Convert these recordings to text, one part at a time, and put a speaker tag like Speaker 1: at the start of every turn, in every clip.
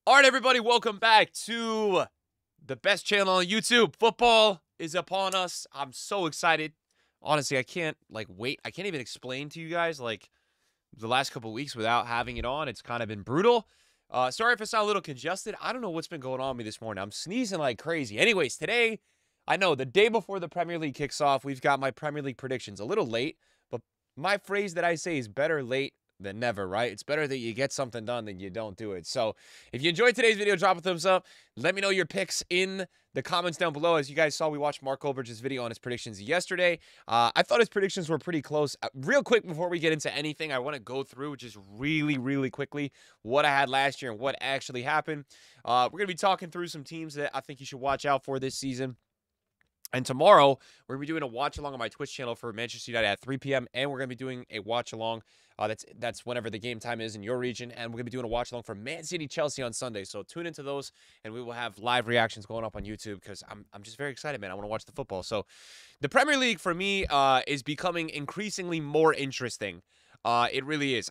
Speaker 1: All right, everybody, welcome back to the best channel on YouTube. Football is upon us. I'm so excited. Honestly, I can't wait. I can't even explain to you guys the last couple weeks without having it on. It's kind of been brutal. Sorry if I sound a little congested. I don't know what's been going on with me this morning. I'm sneezing like crazy. Anyways, today, I know the day before the Premier League kicks off, we've got my Premier League predictions. A little late, but my phrase that I say is better late than never, right? It's better that you get something done than you don't do it. So if you enjoyed today's video, drop a thumbs up. Let me know your picks in the comments down below. As you guys saw, we watched Mark Goldbridge's video on his predictions yesterday. I thought his predictions were pretty close. Real quick, before we get into anything, I want to go through just really quickly what I had last year and what actually happened. We're going to be talking through some teams that I think you should watch out for this season. And tomorrow, we're going to be doing a watch-along on my Twitch channel for Manchester United at 3 p.m. And we're going to be doing a watch-along. That's whenever the game time is in your region. And we're going to be doing a watch-along for Man City Chelsea on Sunday. So tune into those, and we will have live reactions going up on YouTube because I'm just very excited, man. I want to watch the football. So the Premier League, for me, is becoming increasingly more interesting. It really is.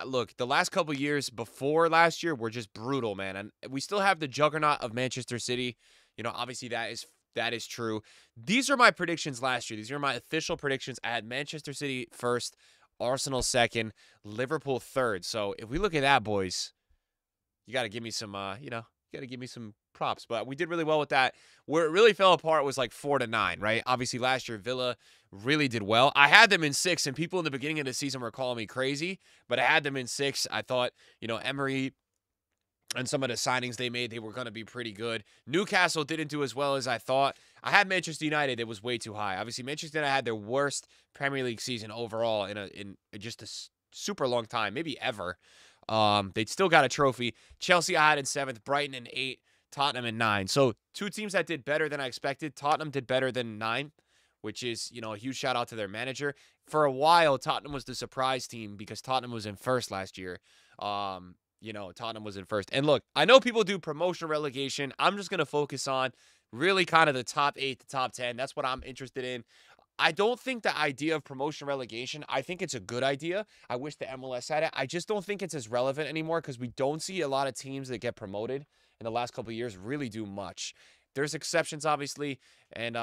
Speaker 1: Look, the last couple years before last year were just brutal, man. And we still have the juggernaut of Manchester City. You know, obviously that is true. These are my predictions last year. These are my official predictions. I had Manchester City first, Arsenal second, Liverpool third. So if we look at that, boys, you got to give me some, you got to give me some props. But we did really well with that. Where it really fell apart was like 4-9, right? Obviously, last year, Villa really did well. I had them in 6, and people in the beginning of the season were calling me crazy, but I had them in 6. I thought, Emery and some of the signings they made, they were going to be pretty good. Newcastle didn't do as well as I thought. I had Manchester United. It was way too high. Obviously, Manchester United had their worst Premier League season overall in just a super long time, maybe ever. They still got a trophy. Chelsea I had in 7th, Brighton in 8, Tottenham in 9. So two teams that did better than I expected. Tottenham did better than 9, which is, a huge shout out to their manager. For a while, Tottenham was the surprise team because Tottenham was in 1st last year. Tottenham was in 1st. And look, I know people do promotion relegation. I'm just going to focus on really kind of the top 8 to top 10. That's what I'm interested in. I don't think the idea of promotion relegation, I think it's a good idea. I wish the MLS had it. I just don't think it's as relevant anymore because we don't see a lot of teams that get promoted in the last couple of years really do much. There's exceptions, obviously, and,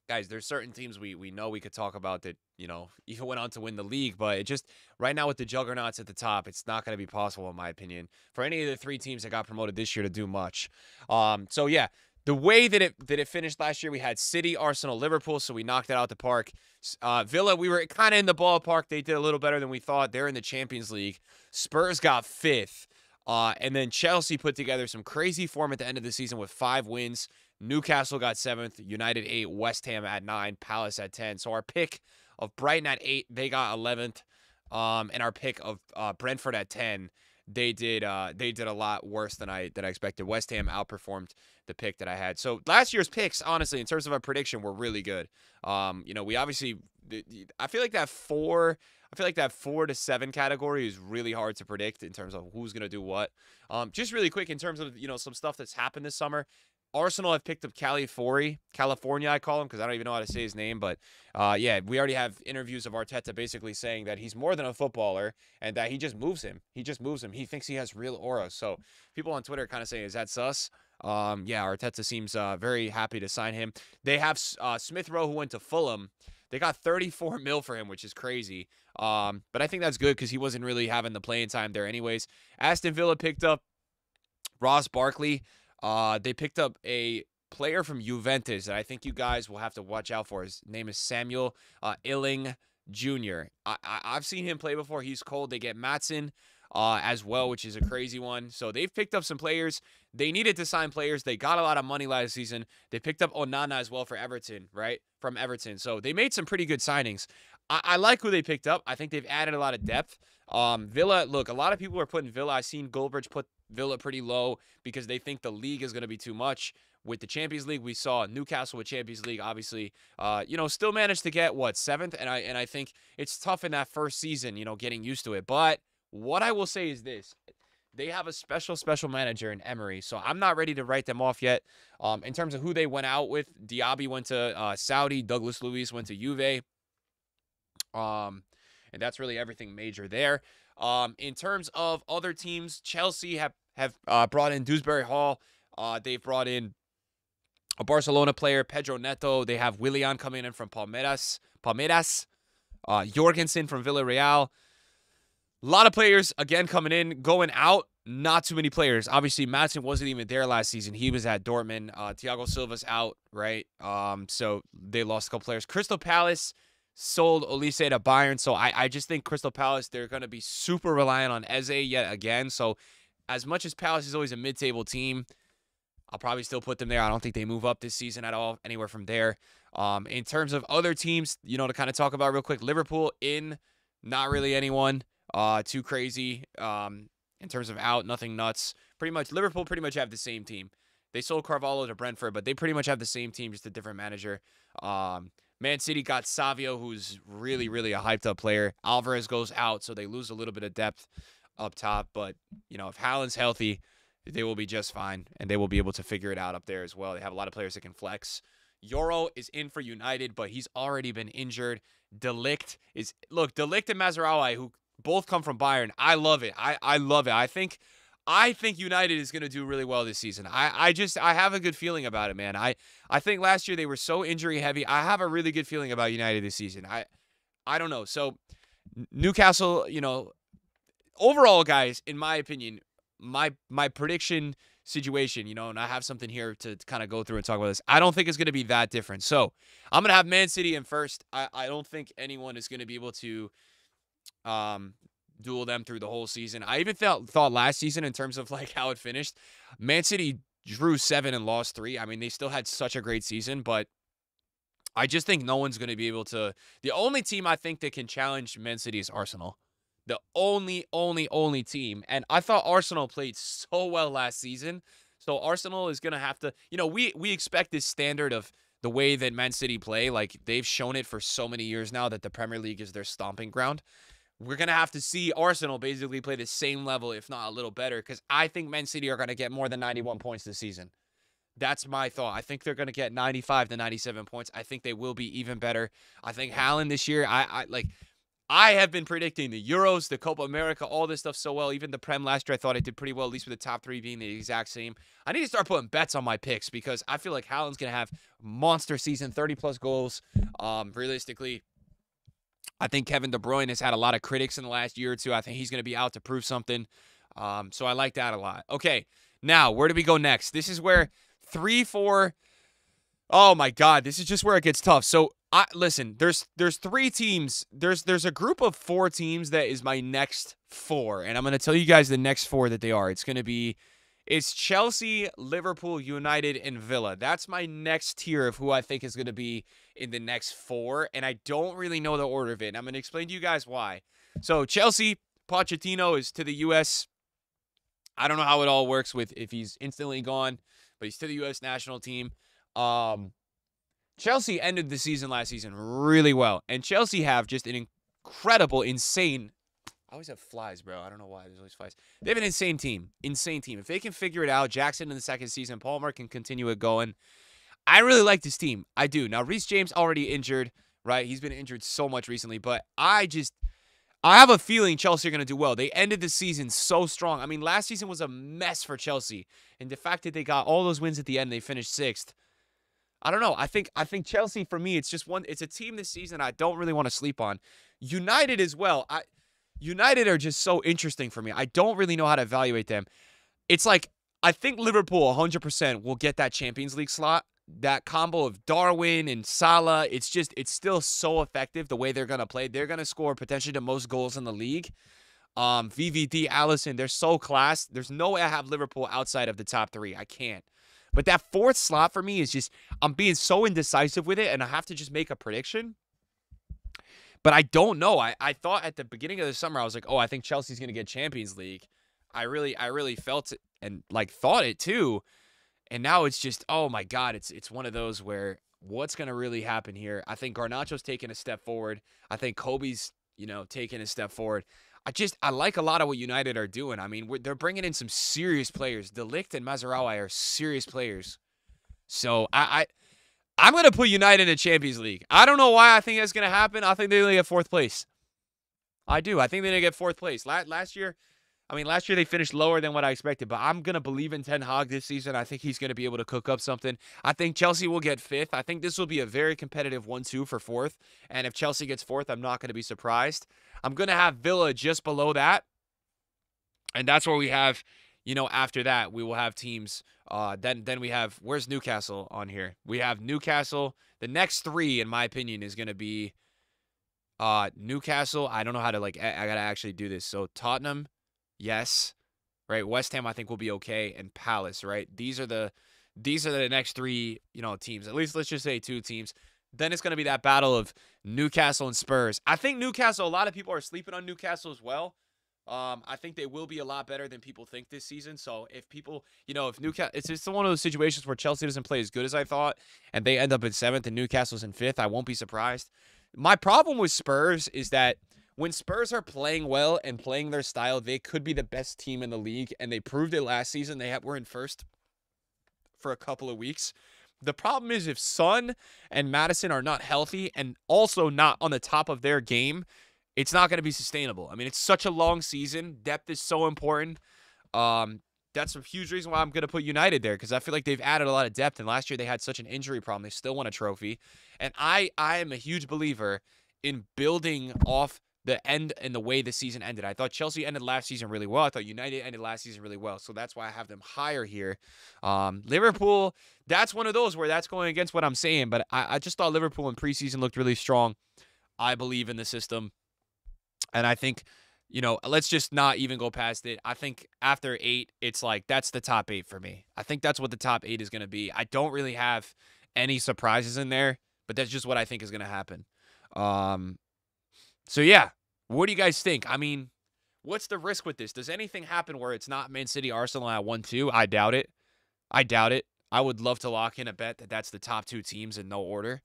Speaker 1: guys, there's certain teams we know we could talk about that, even went on to win the league, but it just, right now with the juggernauts at the top, it's not going to be possible, in my opinion, for any of the 3 teams that got promoted this year to do much. So, yeah, the way that it finished last year, we had City, Arsenal, Liverpool, so we knocked it out the park. Villa, we were kind of in the ballpark. They did a little better than we thought. They're in the Champions League. Spurs got 5th. And then Chelsea put together some crazy form at the end of the season with 5 wins. Newcastle got 7th, United 8, West Ham at 9, Palace at 10. So our pick of Brighton at 8, they got 11th. And our pick of Brentford at 10, they did a lot worse than I expected. West Ham outperformed the pick that I had. So last year's picks, honestly, in terms of our prediction, were really good. We obviously, I feel like that 4 to 7 category is really hard to predict in terms of who's gonna do what. Just really quick in terms of some stuff that's happened this summer. Arsenal have picked up California, I call him because I don't even know how to say his name. But, yeah, we already have interviews of Arteta basically saying that he's more than a footballer and that he just moves him. He thinks he has real aura. So people on Twitter kind of saying, is that sus? Yeah, Arteta seems very happy to sign him. They have Smith Rowe, who went to Fulham. They got 34 mil for him, which is crazy. But I think that's good because he wasn't really having the playing time there anyways. Aston Villa picked up Ross Barkley. They picked up a player from Juventus that I think you guys will have to watch out for. His name is Samuel Illing Jr. I've seen him play before. He's cold. They get Matson as well, which is a crazy one. So they've picked up some players. They needed to sign players. They got a lot of money last season. They picked up Onana as well for Everton, right? From Everton. So they made some pretty good signings. I like who they picked up. I think they've added a lot of depth. Villa, look, a lot of people are putting Villa. I've seen Goldbridge put Villa pretty low because they think the league is going to be too much. With the Champions League, we saw Newcastle with Champions League, obviously, still managed to get, 7th? And I think it's tough in that first season, getting used to it. But what I will say is this. They have a special manager in Emery, so I'm not ready to write them off yet. In terms of who they went out with, Diaby went to Saudi, Douglas Luiz went to Juve. And that's really everything major there. In terms of other teams, Chelsea have have brought in Dewsbury Hall. They've brought in a Barcelona player, Pedro Neto. They have Willian coming in from Palmeiras. Jorgensen from Villarreal. A lot of players, again, coming in, going out. Not too many players. Obviously, Madsen wasn't even there last season. He was at Dortmund. Thiago Silva's out, right? So they lost a couple players. Crystal Palace sold Olise to Bayern. So I just think Crystal Palace, they're going to be super reliant on Eze yet again. So as much as Palace is always a mid-table team, I'll probably still put them there. I don't think they move up this season at all, anywhere from there. In terms of other teams, to kind of talk about real quick, Liverpool in, not really anyone too crazy. In terms of out, nothing nuts. Liverpool pretty much have the same team. They sold Carvalho to Brentford, but they pretty much have the same team, just a different manager. Man City got Savio, who's really, really a hyped-up player. Alvarez goes out, so they lose a little bit of depth up top. But, if Haaland's healthy, they will be just fine, and they will be able to figure it out up there as well. They have a lot of players that can flex. Euro is in for United, but he's already been injured. De Ligt and Mazraoui, who both come from Bayern. I love it. I love it. I think United is going to do really well this season. I have a good feeling about it, man. I think last year they were so injury heavy. I have a really good feeling about United this season. I don't know. So Newcastle, overall, guys, in my opinion, my prediction situation, and I have something here to kind of go through and talk about this. I don't think it's going to be that different. So I'm going to have Man City in first. I don't think anyone is going to be able to duel them through the whole season. I even thought last season, in terms of how it finished, Man City drew 7 and lost 3. I mean, they still had such a great season, but I just think no one's going to be able to. The only team I think that can challenge Man City is Arsenal. The only team. And I thought Arsenal played so well last season. So Arsenal is going to have to, we expect this standard of the way that Man City play. They've shown it for so many years now that the Premier League is their stomping ground. We're going to have to see Arsenal basically play the same level, if not a little better, because I think Man City are going to get more than 91 points this season. That's my thought. I think they're going to get 95 to 97 points. I think they will be even better. I think Haaland this year, I have been predicting the Euros, the Copa America, all this stuff so well. Even the Prem last year, I thought I did pretty well, at least with the top 3 being the exact same. I need to start putting bets on my picks because I feel like Haaland's going to have monster season, 30-plus goals. Realistically, I think Kevin De Bruyne has had a lot of critics in the last year or two. I think he's going to be out to prove something. So I like that a lot. Okay, now, where do we go next? This is where 3, 4... Oh, my God. This is just where it gets tough. So, listen, there's 3 teams. There's a group of 4 teams that is my next 4. And I'm going to tell you guys the next 4 that they are. It's Chelsea, Liverpool, United, and Villa. That's my next tier of who I think is going to be in the next 4. And I don't really know the order of it. And I'm going to explain to you guys why. So, Chelsea, Pochettino is to the U.S. I don't know how it all works if he's instantly gone, but he's to the U.S. national team. Chelsea ended the season last season really well. And Chelsea have just an incredible, insane... I always have flies, bro. I don't know why. There's always flies. They have an insane team. Insane team. If they can figure it out, Jackson in the second season, Palmer can continue it going. I really like this team. I do. Now, Reece James already injured, right? He's been injured so much recently. But I have a feeling Chelsea are going to do well. They ended the season so strong. I mean, last season was a mess for Chelsea. And the fact that they got all those wins at the end, they finished 6th. I don't know. I think Chelsea, for me, it's a team this season I don't really want to sleep on. United as well. United are just so interesting for me. I don't really know how to evaluate them. It's I think Liverpool 100% will get that Champions League slot. That combo of Darwin and Salah, it's still so effective the way they're going to play. They're going to score potentially the most goals in the league. VVD, Alisson, they're so class. There's no way I have Liverpool outside of the top 3. I can't. But that 4th slot for me is just, I'm being so indecisive with it, and I have to just make a prediction. But I don't know. I thought at the beginning of the summer, I was like, oh, I think Chelsea's going to get Champions League. I really felt it and thought it too. And now it's just, oh my God, it's one of those where what's going to really happen here? I think Garnacho's taking a step forward. I think Kobe's, taking a step forward. I like a lot of what United are doing. I mean, they're bringing in some serious players. De Ligt and Mazraoui are serious players. So I'm going to put United in Champions League. I don't know why I think that's going to happen. I think they're going to get 4th place. I do. I think they're going to get 4th place. Last year, I mean, last year they finished lower than what I expected, but I'm going to believe in Ten Hag this season. I think he's going to be able to cook up something. I think Chelsea will get 5th. I think this will be a very competitive 1-2 for 4th. And if Chelsea gets 4th, I'm not going to be surprised. I'm going to have Villa just below that. And that's where we have, after that, we will have teams. Then we have, where's Newcastle on here? We have Newcastle. The next 3, in my opinion, is going to be Newcastle. I don't know how to, I got to actually do this. So Tottenham. Yes, right. West Ham, I think, will be okay, and Palace, right? These are the next 3, teams. At least let's just say 2 teams. Then it's going to be that battle of Newcastle and Spurs. I think Newcastle. A lot of people are sleeping on Newcastle as well. I think they will be a lot better than people think this season. So if people, if Newcastle, it's just one of those situations where Chelsea doesn't play as good as I thought, and they end up in 7th and Newcastle's in 5th, I won't be surprised. My problem with Spurs is that when Spurs are playing well and playing their style, they could be the best team in the league, and they proved it last season. They were in 1st for a couple of weeks. The problem is if Son and Madison are not healthy and also not on the top of their game, it's not going to be sustainable. I mean, it's such a long season. Depth is so important. That's a huge reason why I'm going to put United there, because I feel like they've added a lot of depth, and last year they had such an injury problem. They still won a trophy, and I am a huge believer in building off the end and the way the season ended. I thought Chelsea ended last season really well. I thought United ended last season really well. So that's why I have them higher here. Liverpool, that's one of those where that's going against what I'm saying. But I just thought Liverpool in preseason looked really strong. I believe in the system. And I think, let's just not even go past it. I think after 8, it's like that's the top 8 for me. I think that's what the top 8 is going to be. I don't really have any surprises in there, but that's just what I think is going to happen. So, yeah, what do you guys think? I mean, what's the risk with this? Does anything happen where it's not Man City, Arsenal at 1-2? I doubt it. I would love to lock in a bet that that's the top 2 teams in no order.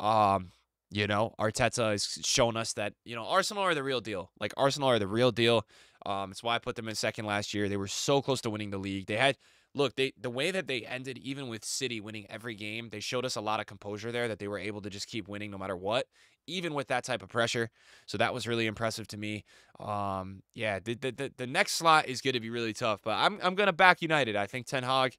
Speaker 1: Arteta has shown us that, Arsenal are the real deal. Like, Arsenal are the real deal. It's why I put them in 2nd last year. They were so close to winning the league. The way that they ended, even with City winning every game, they showed us a lot of composure there, that they were able to just keep winning no matter what, even with that type of pressure. So that was really impressive to me. The next slot is going to be really tough, but I'm going to back United. I think Ten Hag,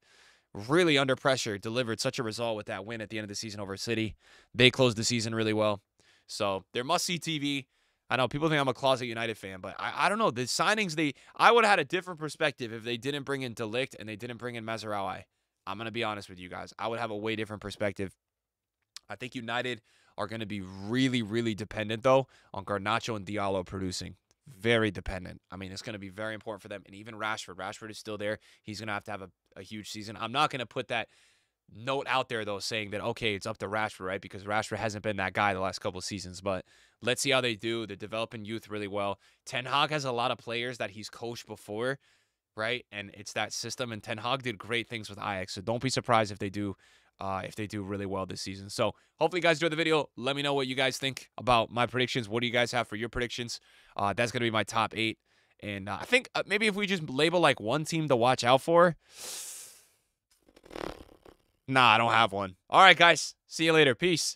Speaker 1: really under pressure, delivered such a result with that win at the end of the season over City. They closed the season really well. So they're must-see TV. I know people think I'm a closet United fan, but I don't know. The signings, I would have had a different perspective if they didn't bring in De Ligt and they didn't bring in Mazraoui. I'm going to be honest with you guys. I would have a way different perspective. I think United are going to be really, really dependent, though, on Garnacho and Diallo producing. Very dependent. I mean, it's going to be very important for them. And even Rashford. Rashford is still there. He's going to have a huge season. I'm not going to put that note out there, though, saying that, okay, it's up to Rashford, right? Because Rashford hasn't been that guy the last couple of seasons. But let's see how they do. They're developing youth really well. Ten Hag has a lot of players that he's coached before, right? And it's that system. And Ten Hag did great things with Ajax. So don't be surprised if they do really well this season. So hopefully you guys enjoyed the video. Let me know what you guys think about my predictions. What do you guys have for your predictions? That's going to be my top 8. And I think maybe if we just label like one team to watch out for. Nah, I don't have one. All right, guys. See you later. Peace.